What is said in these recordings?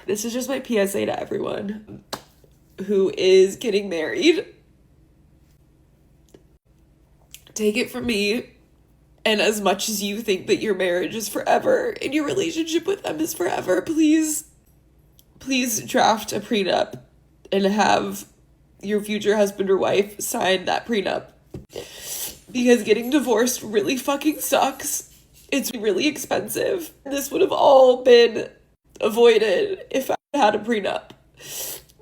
This is just my PSA to everyone who is getting married. Take it from me, and as much as you think that your marriage is forever and your relationship with them is forever, please draft a prenup and have your future husband or wife sign that prenup. Because getting divorced really fucking sucks. It's really expensive. This would have all been avoided if I had a prenup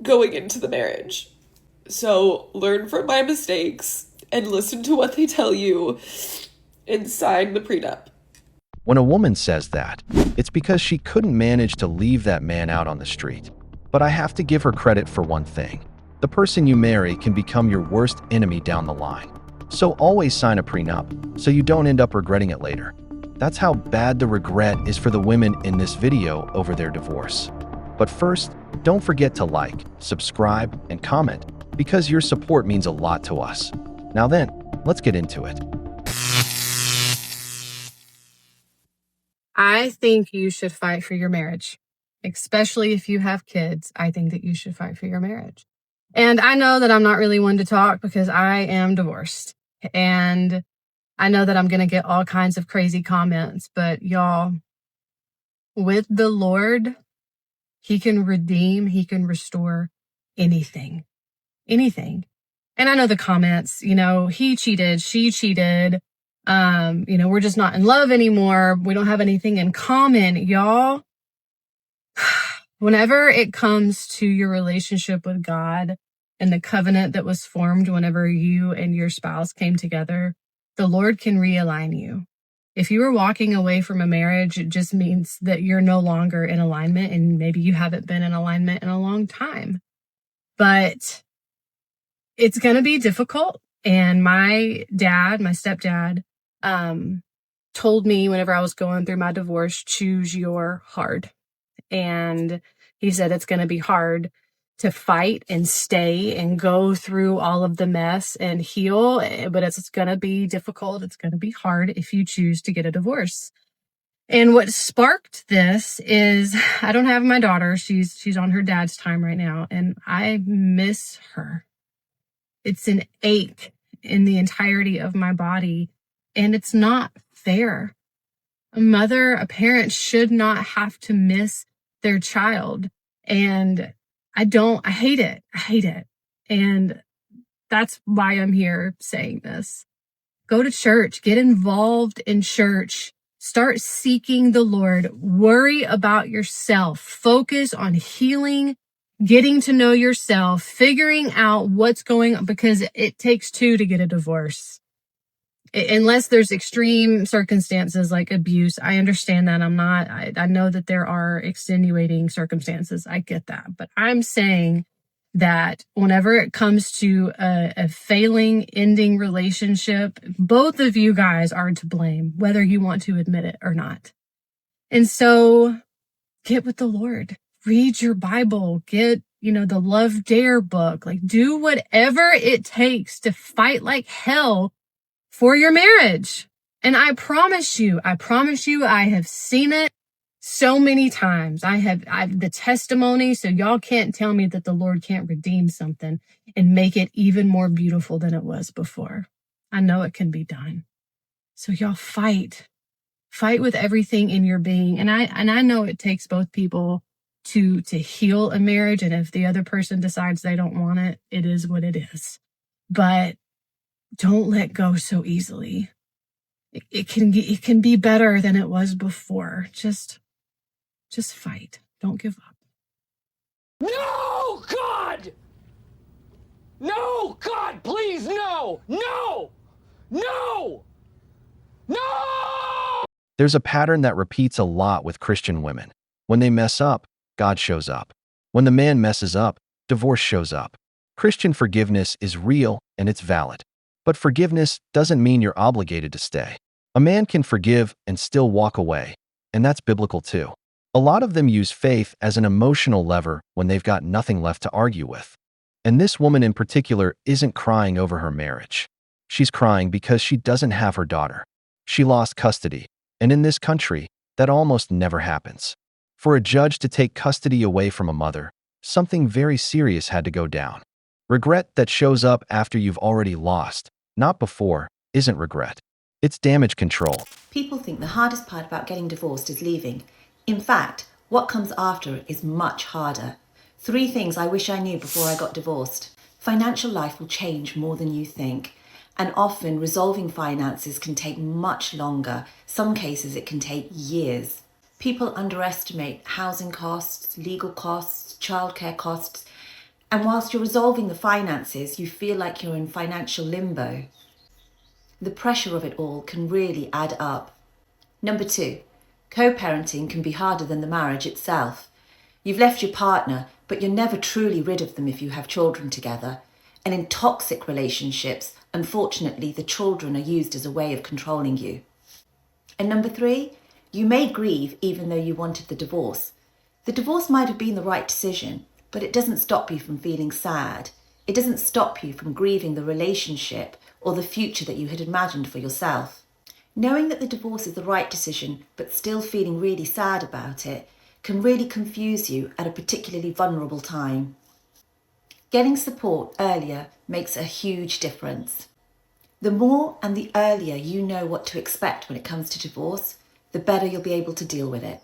going into the marriage. So learn from my mistakes and listen to what they tell you and sign the prenup. When a woman says that, it's because she couldn't manage to leave that man out on the street. But I have to give her credit for one thing. The person you marry can become your worst enemy down the line. So always sign a prenup so you don't end up regretting it later. That's how bad the regret is for the women in this video over their divorce. But first, don't forget to like, subscribe, and comment because your support means a lot to us. Now then, let's get into it. I think you should fight for your marriage, especially if you have kids. I think that you should fight for your marriage. And I know that I'm not really one to talk because I am divorced. And I know that I'm going to get all kinds of crazy comments, but y'all, with the Lord, He can redeem, He can restore anything. Anything. And I know the comments, he cheated, she cheated. We're just not in love anymore. We don't have anything in common, y'all. Whenever it comes to your relationship with God and the covenant that was formed whenever you and your spouse came together, the Lord can realign you. If you are walking away from a marriage, it just means that you're no longer in alignment, and maybe you haven't been in alignment in a long time. But it's going to be difficult. And my stepdad, told me whenever I was going through my divorce, choose your hard. And he said it's going to be hard to fight and stay and go through all of the mess and heal, but it's going to be difficult. It's going to be hard if you choose to get a divorce. And what sparked this is I don't have my daughter. She's on her dad's time right now, and I miss her. It's an ache in the entirety of my body, and it's not fair. A parent should not have to miss their child. And I hate it. I hate it. And that's why I'm here saying this. Go to church, get involved in church, start seeking the Lord, worry about yourself, focus on healing, getting to know yourself, figuring out what's going on, because it takes two to get a divorce. Unless there's extreme circumstances like abuse. I understand that. I know that there are extenuating circumstances. I get that. But I'm saying that whenever it comes to a failing, ending relationship, both of you guys are to blame, whether you want to admit it or not. And so get with the Lord. Read your Bible. Get, the Love Dare book. Do whatever it takes to fight like hell for your marriage. And I promise you, I have seen it so many times. I've the testimony, so y'all can't tell me that the Lord can't redeem something and make it even more beautiful than it was before. I know it can be done. So y'all fight with everything in your being. And I know it takes both people to heal a marriage. And if the other person decides they don't want it, it is what it is. But don't let go so easily. It can be better than it was before. Just fight. Don't give up. No, God! No, God, please, no! No! No! No! There's a pattern that repeats a lot with Christian women. When they mess up, God shows up. When the man messes up, divorce shows up. Christian forgiveness is real and it's valid. But forgiveness doesn't mean you're obligated to stay. A man can forgive and still walk away, and that's biblical too. A lot of them use faith as an emotional lever when they've got nothing left to argue with. And this woman in particular isn't crying over her marriage. She's crying because she doesn't have her daughter. She lost custody, and in this country, that almost never happens. For a judge to take custody away from a mother, something very serious had to go down. Regret that shows up after you've already lost, not before, isn't regret. It's damage control. People think the hardest part about getting divorced is leaving. In fact, what comes after is much harder. 3 things I wish I knew before I got divorced. Financial life will change more than you think. And often resolving finances can take much longer. Some cases it can take years. People underestimate housing costs, legal costs, childcare costs. And whilst you're resolving the finances, you feel like you're in financial limbo. The pressure of it all can really add up. Number 2, co-parenting can be harder than the marriage itself. You've left your partner, but you're never truly rid of them if you have children together. And in toxic relationships, unfortunately, the children are used as a way of controlling you. And number 3, you may grieve even though you wanted the divorce. The divorce might have been the right decision, but it doesn't stop you from feeling sad. It doesn't stop you from grieving the relationship or the future that you had imagined for yourself. Knowing that the divorce is the right decision, but still feeling really sad about it, can really confuse you at a particularly vulnerable time. Getting support earlier makes a huge difference. The more and the earlier you know what to expect when it comes to divorce, the better you'll be able to deal with it.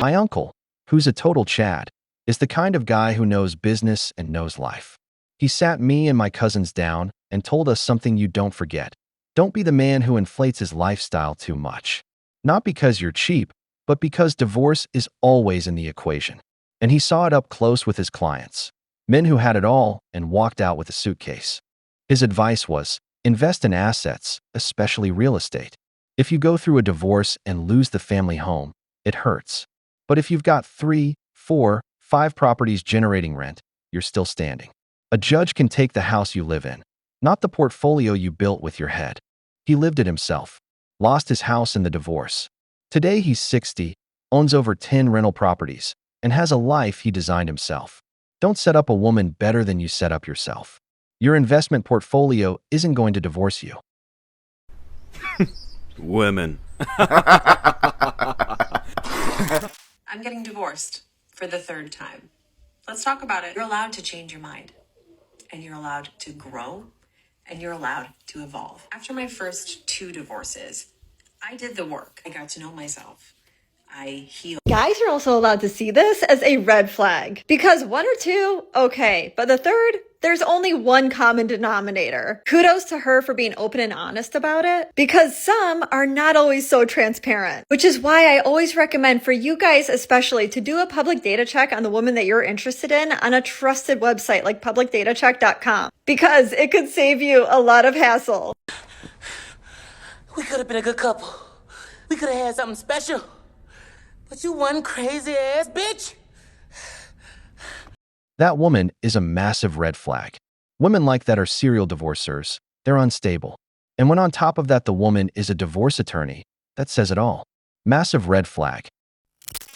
My uncle, who's a total Chad, is the kind of guy who knows business and knows life. He sat me and my cousins down and told us something you don't forget. Don't be the man who inflates his lifestyle too much. Not because you're cheap, but because divorce is always in the equation. And he saw it up close with his clients, men who had it all and walked out with a suitcase. His advice was, invest in assets, especially real estate. If you go through a divorce and lose the family home, it hurts. But if you've got 3, 4, 5 properties generating rent, you're still standing. A judge can take the house you live in, not the portfolio you built with your head. He lived it himself, lost his house in the divorce. Today he's 60, owns over 10 rental properties, and has a life he designed himself. Don't set up a woman better than you set up yourself. Your investment portfolio isn't going to divorce you. Women. I'm getting divorced for the 3rd time. Let's talk about it. You're allowed to change your mind, and you're allowed to grow, and you're allowed to evolve. After my first 2 divorces, I did the work. I got to know myself. I healed. Guys are also allowed to see this as a red flag. Because 1 or 2, okay. But the 3rd, there's only one common denominator. Kudos to her for being open and honest about it. Because some are not always so transparent. Which is why I always recommend for you guys especially to do a public data check on the woman that you're interested in on a trusted website like publicdatacheck.com. Because it could save you a lot of hassle. We could have been a good couple. We could have had something special. But you one crazy ass bitch. That woman is a massive red flag. Women like that are serial divorcers. They're unstable. And when on top of that the woman is a divorce attorney, that says it all. Massive red flag.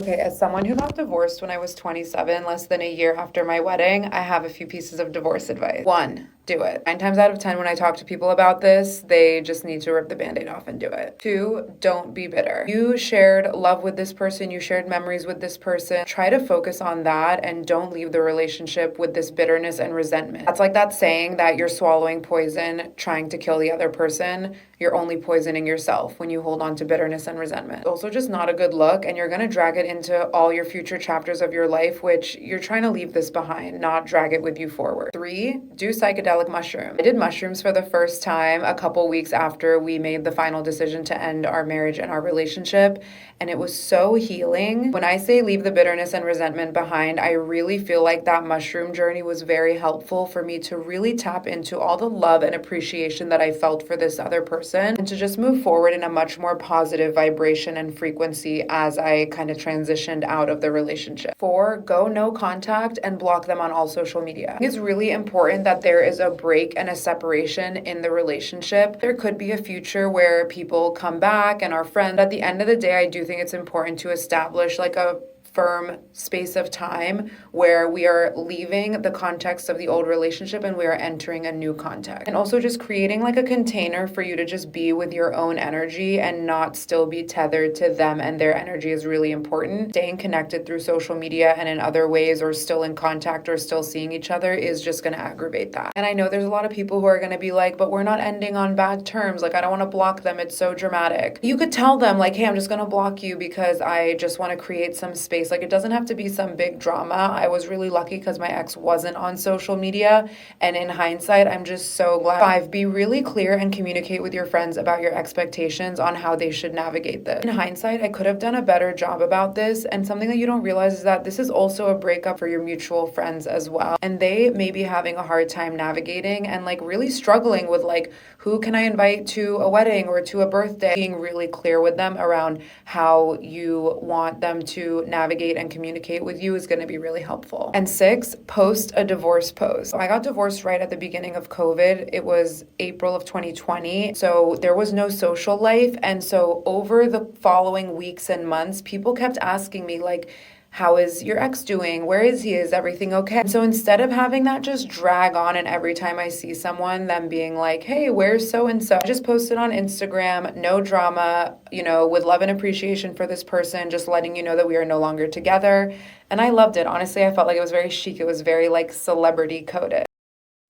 Okay, as someone who got divorced when I was 27, less than a year after my wedding, I have a few pieces of divorce advice. 1, do it. 9 times out of 10 when I talk to people about this, they just need to rip the Band-Aid off and do it. 2, don't be bitter. You shared love with this person, you shared memories with this person. Try to focus on that and don't leave the relationship with this bitterness and resentment. That's like that saying that you're swallowing poison trying to kill the other person. You're only poisoning yourself when you hold on to bitterness and resentment. It's also just not a good look, and you're gonna drag it into all your future chapters of your life, which you're trying to leave this behind, not drag it with you forward. 3, do psychedelic mushrooms. I did mushrooms for the first time a couple weeks after we made the final decision to end our marriage and our relationship, and it was so healing. When I say leave the bitterness and resentment behind, I really feel like that mushroom journey was very helpful for me to really tap into all the love and appreciation that I felt for this other person and to just move forward in a much more positive vibration and frequency as I kind of transitioned out of the relationship. 4, go no contact and block them on all social media. It's really important that there is a break and a separation in the relationship. There could be a future where people come back and are friends. At the end of the day, I do think it's important to establish like a firm space of time where we are leaving the context of the old relationship and we are entering a new context. And also just creating like a container for you to just be with your own energy and not still be tethered to them and their energy is really important. Staying connected through social media and in other ways, or still in contact or still seeing each other, is just going to aggravate that. And I know there's a lot of people who are going to be like, but we're not ending on bad terms. Like, I don't want to block them. It's so dramatic. You could tell them like, hey, I'm just going to block you because I just want to create some space. Like, it doesn't have to be some big drama. I was really lucky because my ex wasn't on social media. And in hindsight, I'm just so glad. 5, be really clear and communicate with your friends about your expectations on how they should navigate this. In hindsight, I could have done a better job about this. And something that you don't realize is that this is also a breakup for your mutual friends as well. And they may be having a hard time navigating and like really struggling with like, who can I invite to a wedding or to a birthday? Being really clear with them around how you want them to navigate and communicate with you is going to be really helpful. And 6, post a divorce post. I got divorced right at the beginning of COVID. It was April of 2020. So there was no social life. And so over the following weeks and months, people kept asking me like, how is your ex doing? Where is he? Is everything okay? And so instead of having that just drag on and every time I see someone, them being like, hey, where's so-and-so? I just posted on Instagram, no drama, with love and appreciation for this person, just letting you know that we are no longer together. And I loved it. Honestly, I felt like it was very chic. It was very like celebrity coded.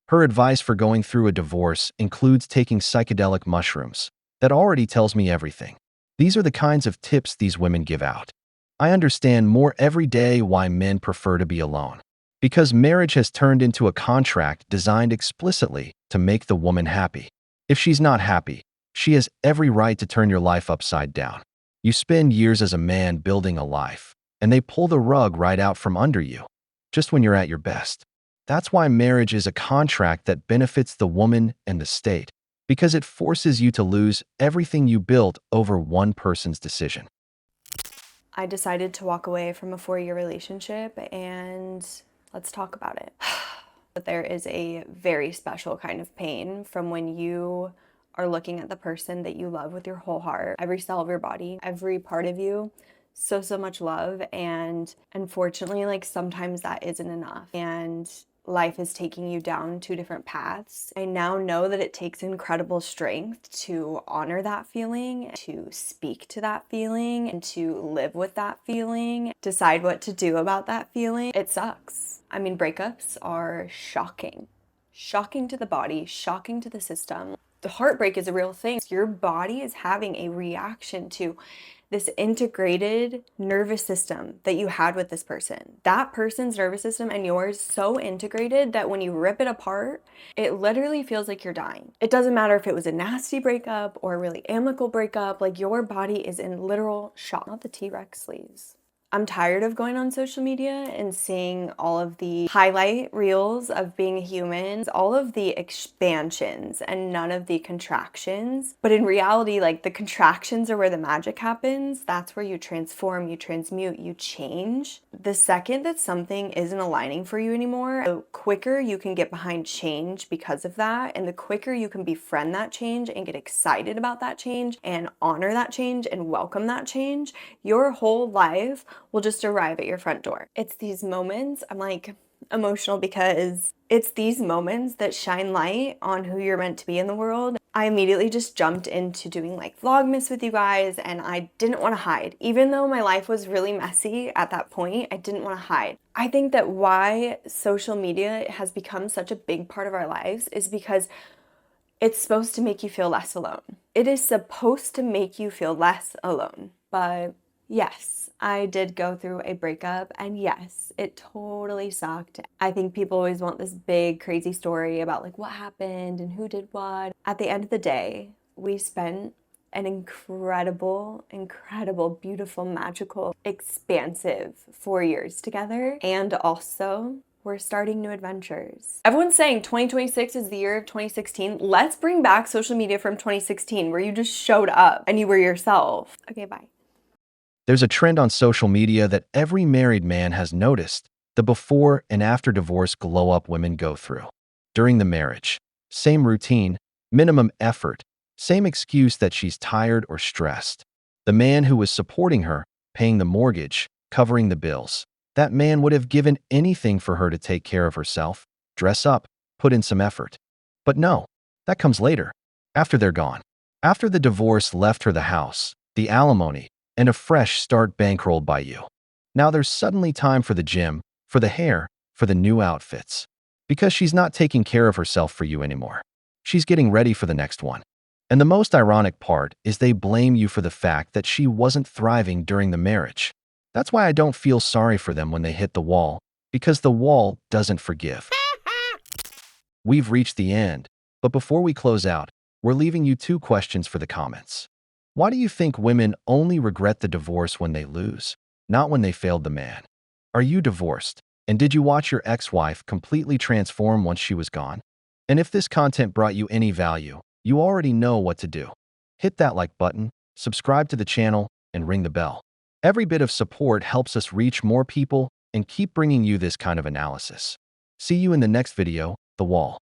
Her advice for going through a divorce includes taking psychedelic mushrooms. That already tells me everything. These are the kinds of tips these women give out. I understand more every day why men prefer to be alone. Because marriage has turned into a contract designed explicitly to make the woman happy. If she's not happy, she has every right to turn your life upside down. You spend years as a man building a life, and they pull the rug right out from under you, just when you're at your best. That's why marriage is a contract that benefits the woman and the state, because it forces you to lose everything you built over one person's decision. I decided to walk away from a 4-year relationship, and let's talk about it. But there is a very special kind of pain from when you are looking at the person that you love with your whole heart, every cell of your body, every part of you, so much love. And unfortunately, like sometimes that isn't enough. And life is taking you down 2 different paths. I now know that it takes incredible strength to honor that feeling, to speak to that feeling, and to live with that feeling, decide what to do about that feeling. It sucks. I mean, breakups are shocking. Shocking to the body, shocking to the system. The heartbreak is a real thing. Your body is having a reaction to this integrated nervous system that you had with this person. That person's nervous system and yours so integrated that when you rip it apart, it literally feels like you're dying. It doesn't matter if it was a nasty breakup or a really amicable breakup, like your body is in literal shock. Not the T-Rex sleeves. I'm tired of going on social media and seeing all of the highlight reels of being human, all of the expansions and none of the contractions. But in reality, like the contractions are where the magic happens. That's where you transform, you transmute, you change. The second that something isn't aligning for you anymore, the quicker you can get behind change because of that, and the quicker you can befriend that change and get excited about that change and honor that change and welcome that change, your whole life will just arrive at your front door. It's these moments, I'm like emotional because it's these moments that shine light on who you're meant to be in the world. I immediately just jumped into doing like Vlogmas with you guys, and I didn't want to hide. Even though my life was really messy at that point, I didn't want to hide. I think that why social media has become such a big part of our lives is because it's supposed to make you feel less alone. It is supposed to make you feel less alone. But yes, I did go through a breakup, and yes, it totally sucked. I think people always want this big, crazy story about like what happened and who did what. At the end of the day, we spent an incredible, beautiful, magical, expansive 4 years together. And also, we're starting new adventures. Everyone's saying 2026 is the year of 2016. Let's bring back social media from 2016 where you just showed up and you were yourself. Okay, bye. There's a trend on social media that every married man has noticed: the before and after divorce glow-up women go through. During the marriage, same routine, minimum effort, same excuse that she's tired or stressed. The man who was supporting her, paying the mortgage, covering the bills. That man would have given anything for her to take care of herself, dress up, put in some effort. But no, that comes later, after they're gone. After the divorce left her the house, the alimony, and a fresh start bankrolled by you. Now there's suddenly time for the gym, for the hair, for the new outfits. Because she's not taking care of herself for you anymore. She's getting ready for the next one. And the most ironic part is they blame you for the fact that she wasn't thriving during the marriage. That's why I don't feel sorry for them when they hit the wall, because the wall doesn't forgive. We've reached the end, but before we close out, we're leaving you 2 questions for the comments. Why do you think women only regret the divorce when they lose, not when they failed the man? Are you divorced? And did you watch your ex-wife completely transform once she was gone? And if this content brought you any value, you already know what to do. Hit that like button, subscribe to the channel, and ring the bell. Every bit of support helps us reach more people and keep bringing you this kind of analysis. See you in the next video, The Wall.